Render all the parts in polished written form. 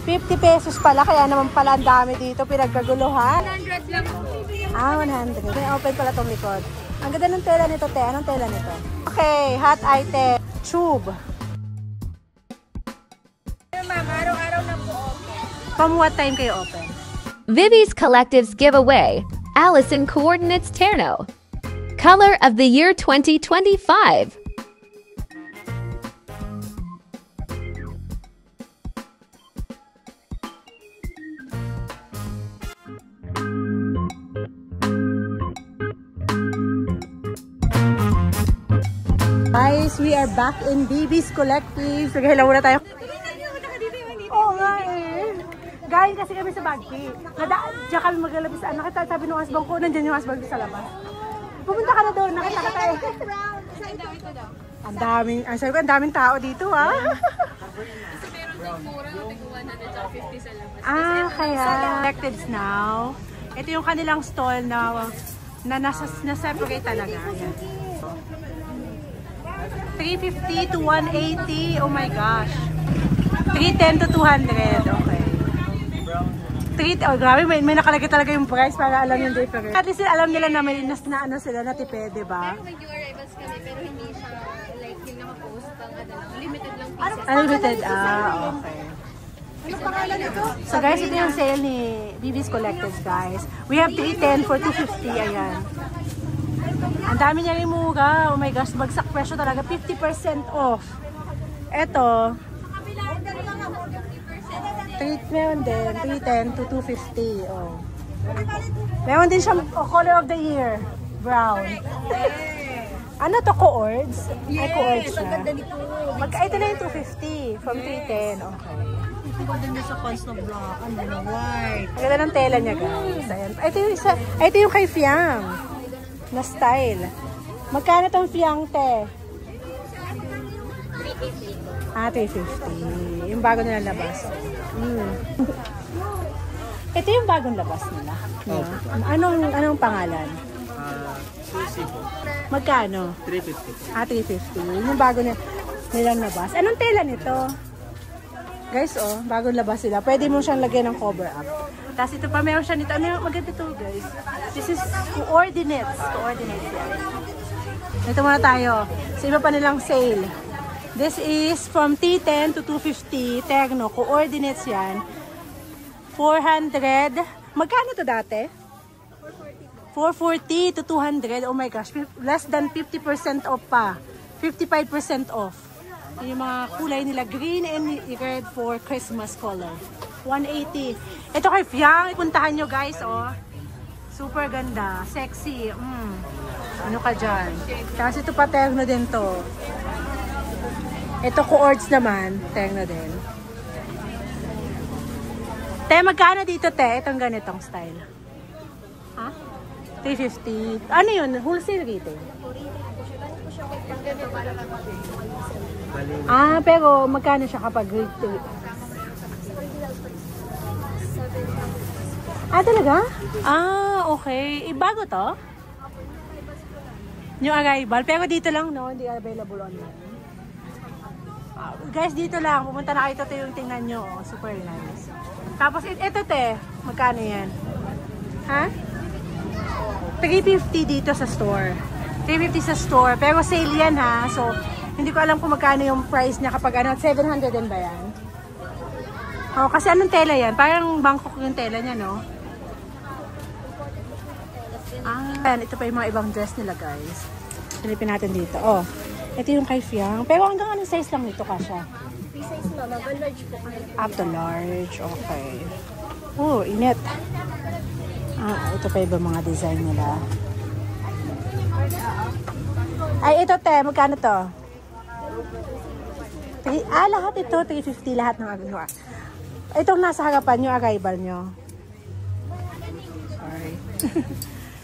50 pesos pala, kaya naman pala ang dami dito, pinagkaguluhan. 100 lang. 100. May open pala itong likod. Ang ganda ng tela nito, te. Anong tela nito? Okay, hot item. Tube. Ma'am, araw-araw na po open. From what time kayo open? Vivi's Collective's giveaway, Allison Coordinates Terno. Color of the Year 2025. Guys, we are back in Vivi's Collective. Sige, hello muna tayo. Oo nga eh. Galing kasi kami sa Bagpi. Diyan kami maglalabis. Nakita, sabi nung asbang ko, nandiyan yung asbang sa labas. Pumunta ka na doon, nakita ka tayo. Ang daming, sabi ko, ang daming tao dito ah. Kasi meron din mura, tig 150 sa labas. Kaya. Collectives now. Ito yung kanilang stall na na-separate talaga. Ayan. 350 to 180. Oh my gosh. 310 to 200. Okay. Oh, grabe. May nakalagay talaga yung price para alam yung difference. At least alam nila na may ano sila natipid, diba? Pero may new arrivals kami, pero hindi siya like yung naka-post pang limited lang pieces. Unlimited. Okay. Ano pangalan nito? So guys, ito yung sale ni Vivi's Collectives, guys. We have 310 for 250. Ayan. Ang dami niya rin mura. Oh my gosh, bagsak presyo talaga. 50% off. Ito. Meron din. 310 to 250. Oh. Meron din siyang color of the year. Brown. Ano to? Coords? Ay, coords na. Ito na yung 250 from 310. Okay. Maganda niya sa pants na black. Ano na white. Ang ganda ng tela niya, guys. Ayan. Ito yung kay Fiang na style. Magkano tong Fiang, te? 350. Yung bago nila labas. Ito yung bagong labas nila. No? Anong pangalan? Susi po. Magkano? 350. 350. Yung bago nilang labas. Anong tela nito? Guys, bagong labas sila. Pwede mo siyang lagyan ng cover up. Tapos ito pa, meron siya nito. Ano yung maganda ito, guys? This is coordinates. Coordinates yan. Ito muna tayo. Sa iba pa nilang sale. This is from 310 to 250. Terno. Coordinates yan. 400. Magkano to dati? 440 to 200. Oh my gosh. Less than 50% off pa. 55% off. Yung mga kulay nila, green and red for Christmas color. 180. Ito kay Fiang, puntahan nyo guys, super ganda, sexy. Ano ka dyan? Kasi ito pa terno din to. Ito coords naman, terno din. Te, magkano dito te? Itong ganitong style. Ha? 350. Ano yun? Wholesale retail? Pero magkano siya kapag retail? Talaga? Okay. Bago to? New arrival. Pero dito lang, no? Hindi available online. Guys, dito lang. Pumunta na kayo. Ito yung tingnan nyo. Super nice. Tapos, ito te. Magkano yan? Ha? 350 dito sa store. 350 sa store. Pero sale yan ha. So, hindi ko alam kung magkano yung price niya kapag 700 din ba yan? Kasi anong tela yan? Parang Bangkok yung tela niya, no? Ayan, ito pa yung mga ibang dress nila, guys. Silipin natin dito. Ito yung kay Fiang. Pero hanggang anong size lang nito, Kasha? Free size mama, large po. Up to large. Okay. Init. Ito pa yung mga design nila. Ay, ito te. Magkano to? Lahat ito. 350 lahat ng agawa. Itong nasa harapan yung arrival nyo. Sorry.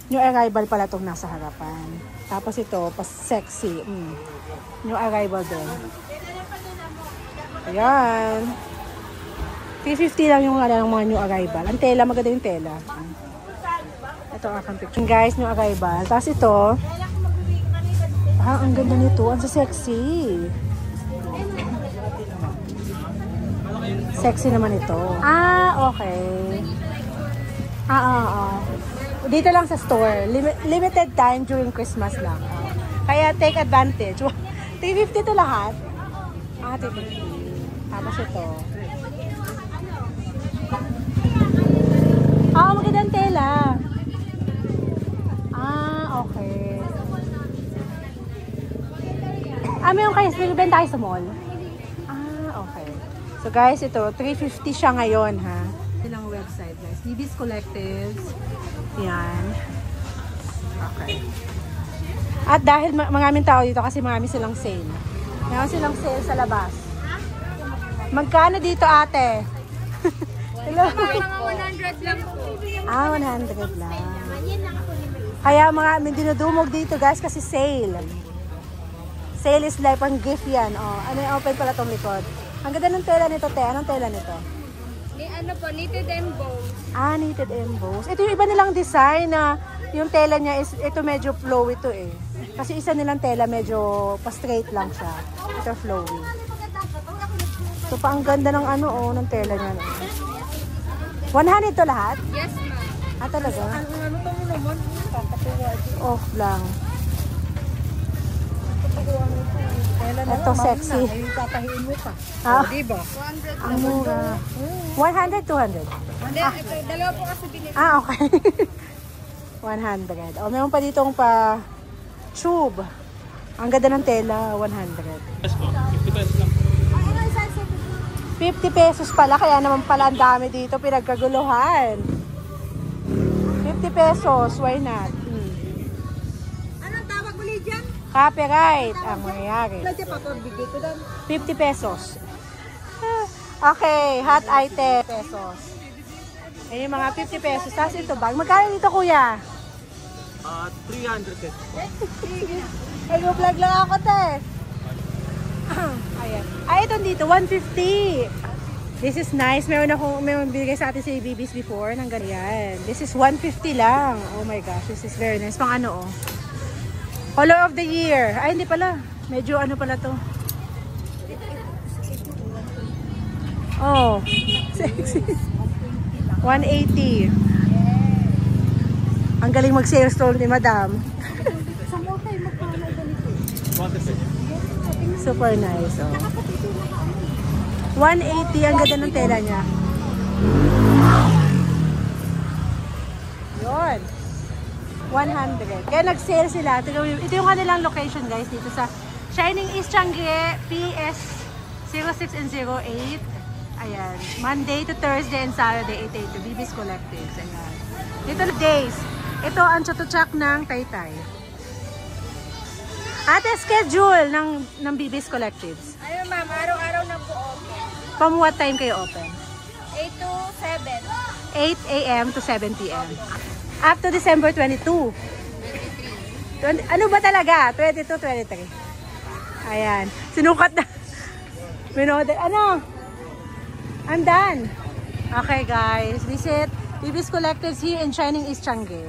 Yung arrival pala itong nasa harapan. Tapos ito, pas sexy. Yung arrival din. Ayan. 350 lang yung mga new arrival. Ang tela, maganda yung tela. Ito ang aking picture. Guys, new arrival. Tapos ito, ang ganda nito. Ang sexy. Sexy naman ito. Ah, okay. Dito lang sa store. Limited time during Christmas lang. Kaya take advantage. 350 to lahat? Ah, 350. Tapos ito. Ah, magandang tela. Ah, okay. Ah, may yung kayo, nagbenta kayo sa mall? Ah, okay. So guys, ito, 350 siya ngayon, ha? Silang website, guys. BB's Collectives. Yan. Okay. At dahil maraming tao dito kasi marami silang sale. Meron silang sale sa labas. Magkano dito, ate? Hello? Mga 100 lang po. Ah, 100 lang. Kaya mga may dinudumog dito, guys, kasi sale. Sale is like pang gift yan. Oh, ano yung open pala tong likod. Ang ganda ng tela nito, te. Anong tela nito? Ano po, knitted emboss. Ah, knitted emboss. Ito yung iba nilang design na yung tela niya is, ito medyo flowy ito eh. Kasi isa nilang tela medyo pa-straight lang siya. Ito flowy. So pa ang ganda ng ano oh, ng tela niya. 100 ito lahat? Yes, ma'am. Ah, talaga? Off lang. Ito sexy. Papahiin mo pa. Ah, Diba? 100 ang mura. 100, 200. Hindi, ito, dalawa po kasi binili. Ah, okay. 100. O, meron pa ditong pa tube. Ang ganda ng tela, 100. Yes po, 50 pesos lang. 50 pesos pala, kaya naman pala ang dami dito, pinagkaguluhan. 50 pesos, why not? Anong tawag ulit dyan? Copyright ang mangyayari. Lagi pa po, bigay ko doon. 50 pesos. Okay, hot item. Pesos. Ayun yung mga 50 pesos. Tapos ito bag. Magkano dito, kuya? 300 pesos. Ay, vlog lang ako, te. Ayan. Ay, ito dito, 150. This is nice. Meron binigay sa atin si BB's before ng ganyan. This is 150 lang. Oh my gosh, this is very nice. Pang ano, oh. Color of the year. Ay, hindi pala. Medyo ano pala to. Oh, sexy. 180. Ang galing mag-sales tool ni Madam. Sa mo kayo magpamay ganito. 100 pesos. Super nice, oh. 180, ang ganda ng tela niya. Yun. 100. Kaya nag-sale sila. Ito yung kanilang location, guys, dito sa Shining East Changi, PS 06 and 08. Ayan. Monday to Thursday and Saturday, 8 to BB's Collectives. Ayan. Dito na days. Ito ang chutuchak ng Taytay. Ate, schedule ng BB's Collectives. Ayun, ma'am, araw-araw na po open. From what time kayo open? 8 to 7. 8 a.m. to 7 p.m. Up to December 22. 20, ano ba talaga? 22, 23. Ayan. Sinukat na. Minodel. Ano? I'm done. Okay, guys. Visit BB's Collectives here in Shining East Changi.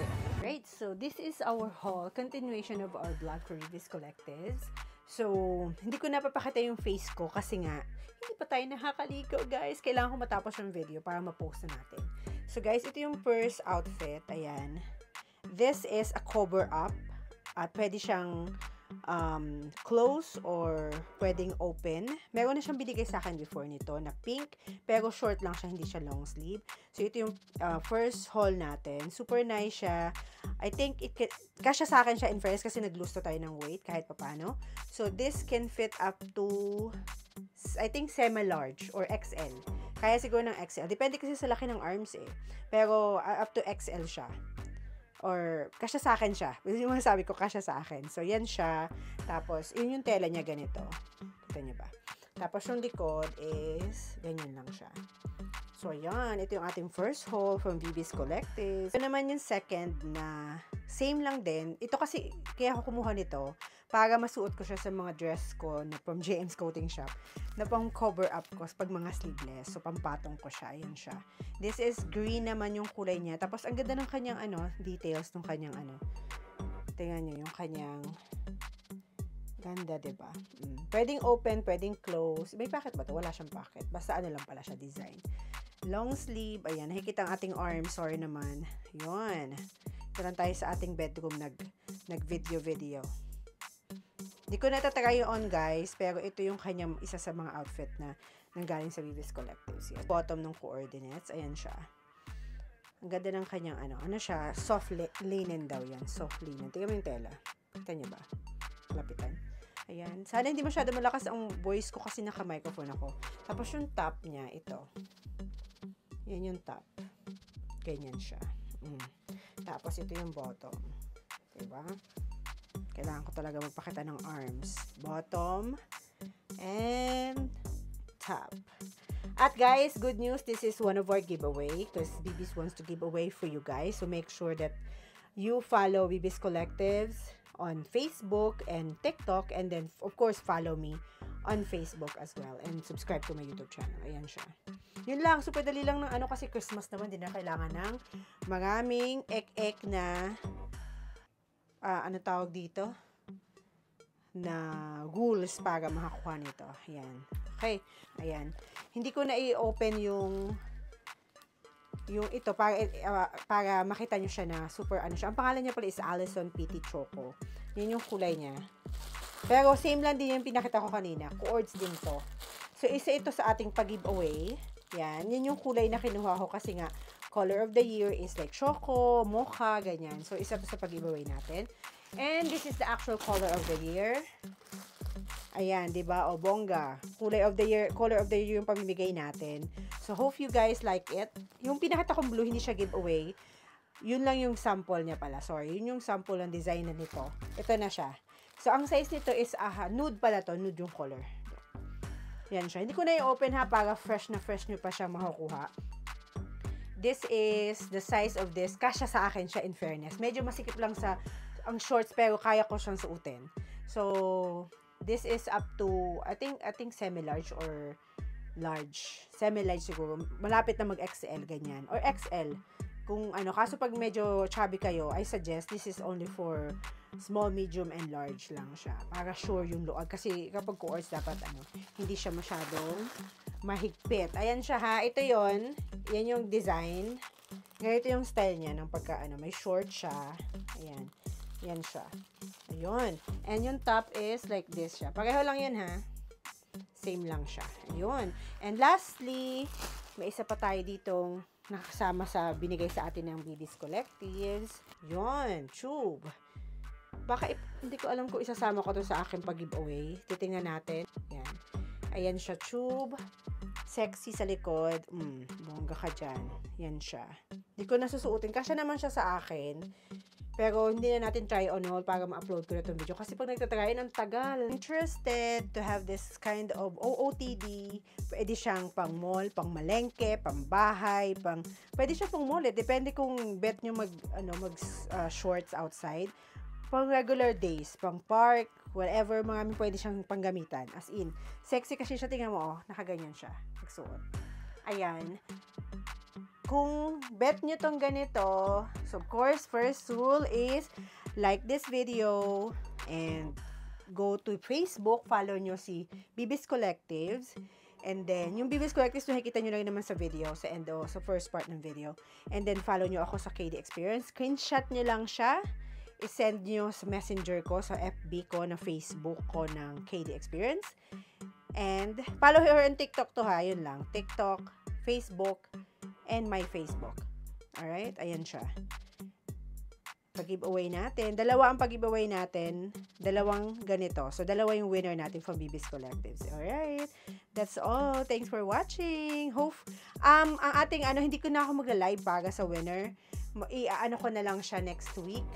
Great. So, this is our haul. Continuation of our vlog for BB's Collectives. So, hindi ko napapakita yung face ko kasi nga, hindi pa tayo nakakaligo, guys. Kailangan ko matapos yung video para ma-post na natin. So, guys, ito yung first outfit. Ayan. This is a cover up. At pwede siyang close or pwedeng open. Meron na siyang binigay sa akin before nito na pink, pero short lang siya, hindi siya long sleeve. So, ito yung first haul natin. Super nice siya. I think kasya sa akin siya in fairness kasi nag-lose tayo ng weight kahit papano. So, this can fit up to I think semi-large or XL. Kaya siguro ng XL. Depende kasi sa laki ng arms eh. Pero up to XL siya. Or kasya sa akin siya. Yung masasabi ko, kasya sa akin. So, yan siya. Tapos, yun yung tela niya ganito. Kita niyo ba? Tapos, yung likod is ganyan lang siya. So, yan. Ito yung ating first haul from BB's Collectives. Ito naman yung second na same lang din. Ito kasi, kaya ako kumuha nito para masuot ko siya sa mga dress ko na from JM's Clothing Shop na pang cover up ko pag mga sleeveless. So, pampatong ko siya. Ayan siya. This is green naman yung kulay niya. Tapos, ang ganda ng kanyang details ng kanyang Tingnan nyo yung kanyang Ganda, diba? Pwedeng open, pwedeng close. May pocket ba to? Wala siyang pocket. Basta ano lang pala siya, design. Long sleeve. Ayan, nakikita ang ating arm. Sorry naman. Yun. Ito lang tayo sa ating bedroom nag-video. Hindi ko natatry on, guys. Pero ito yung kanyang isa sa mga outfit na nanggaling sa Vivis Collectives. Yes. Bottom ng coordinates. Ayan siya. Ang ganda ng kanyang ano siya, soft linen daw yan. Soft linen. Tingnan mo yung tela. Kita niyo ba? Lapitan. Ayan. Sana hindi masyado malakas ang voice ko kasi naka-microphone ako. Tapos yung top niya, ito. Yan yung top. Ganyan siya. Tapos ito yung bottom. Diba? Kailangan ko talaga magpakita ng arms. Bottom and top. At guys, good news. This is one of our giveaway because Bibis wants to give away for you guys. So make sure that you follow Bibis Collectives on Facebook and TikTok, and then of course follow me on Facebook as well and subscribe to my YouTube channel. Ayan siya. Yun lang, super dali lang ng kasi Christmas naman, din na kailangan ng maraming ek-ek na ano tawag dito? Na rules para makakuha nito. Ayan. Okay. Ayan. Hindi ko na i-open yung ito para makita nyo siya na super ano siya. Ang pangalan niya pala is Allison PT Choco. Yan yung kulay niya. Pero same lang din yung pinakita ko kanina. Coords din to. So isa ito sa ating pag-giveaway. Yan. Yan yung kulay na kinuha ko kasi nga color of the year is like choco, mocha, ganyan. So isa to sa pag-giveaway natin. And this is the actual color of the year. Ayan, 'di ba? O bongga. Color of the year yung pamimigay natin. So hope you guys like it. Yung pinakita kong blue hindi siya giveaway. Yun lang yung sample niya pala. Sorry, yun yung sample ng design na nito. Ito na siya. So ang size nito is nude pala to, nude yung color. Yan siya. Hindi ko na i-open ha para fresh nyo pa siya makukuha. This is the size of this. Kasya sa akin siya in fairness. Medyo masikip lang sa ang shorts pero kaya ko siyang suotin. So this is up to, I think semi-large or large. Semi-large siguro. Malapit na mag-XL, ganyan. Or XL. Kung ano, kaso pag medyo chubby kayo, I suggest this is only for small, medium, and large lang siya. Para sure yung luag. Kasi kapag coords, dapat hindi siya masyadong mahigpit. Ayan siya ha. Ito yon. Yan yung design. Ganito yung style niya ng pagka, may short siya. Ayan. Yan siya. Ayun. And yung top is like this siya. Pareho lang yan ha. Same lang siya. Ayun. And lastly, may isa pa tayo ditong nakasama sa binigay sa atin ng Bibis Collectives. Yun. Tube. Baka hindi ko alam kung isasama ko to sa aking pag-giveaway. Titingnan natin. Yan. Ayan siya. Tube. Sexy sa likod. Bongga ka dyan. Yan siya. Hindi ko nasusuotin. Kasya naman siya sa akin. Pero hindi na natin try on hold para ma-upload ko na itong video. Kasi pag nagtatry, ang tagal. Interested to have this kind of OOTD. Pwede siyang pang mall, pang malengke, pang bahay, pwede siya pang mall. Depende kung bet nyo shorts outside. Pang regular days, pang park, whatever, marami pwede siyang panggamitan. As in, sexy kasi siya. Tingnan mo, nakaganyan siya. Nagsuot. Ayan. Kung bet nyo tong ganito, so of course, first rule is like this video and go to Facebook, follow nyo si Bibis Collectives. And then, yung Bibis Collectives, nakikita nyo lang naman sa video, sa sa first part ng video. And then, follow nyo ako sa KD Experience. Screenshot nyo lang siya. I-send nyo sa messenger ko, sa FB ko, na Facebook ko ng KD Experience. And, follow her on TikTok to ha, yun lang. TikTok, Facebook, and my Facebook. Alright? Ayan siya. Pag-giveaway natin. Dalawa ang pag-giveaway natin. Dalawang ganito. So, dalawa yung winner natin from Bibis Collectives. Alright? That's all. Thanks for watching. Hope, ang ating, hindi ko na ako magla-live para sa winner. Ko na lang siya next week.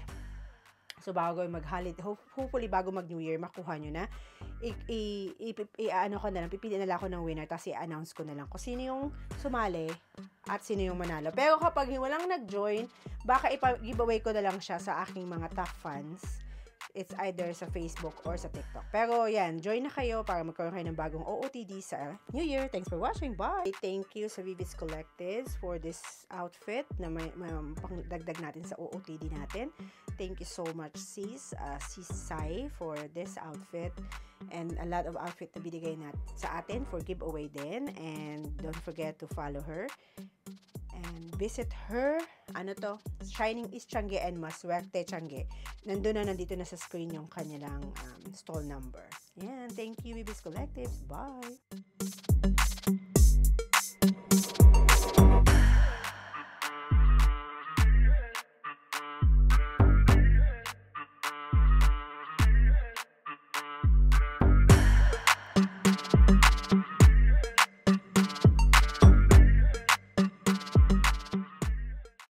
So, bago mag-holiday, hopefully, bago mag-New Year, makuha nyo na. Ko na lang, pipili na lang ako ng winner, tapos i-announce ko na lang kung sino yung sumali at sino yung manalo. Pero kapag walang nag-join, baka ipa-giveaway ko na lang siya sa aking mga top fans. It's either sa Facebook or sa TikTok. Pero yan, join na kayo para magkaroon kayo ng bagong OOTD sa New Year. Thanks for watching. Bye! Thank you sa Vivis Collectives for this outfit na may pangdagdag natin sa OOTD natin. Thank you so much, sis Sai, for this outfit. And a lot of outfit na binigay sa atin for giveaway din. And don't forget to follow her. And visit her, Shining East Changi and Maswerte Changi. Nandito na sa screen yung kanilang stall number. Yan, thank you, Vivis Collectives. Bye!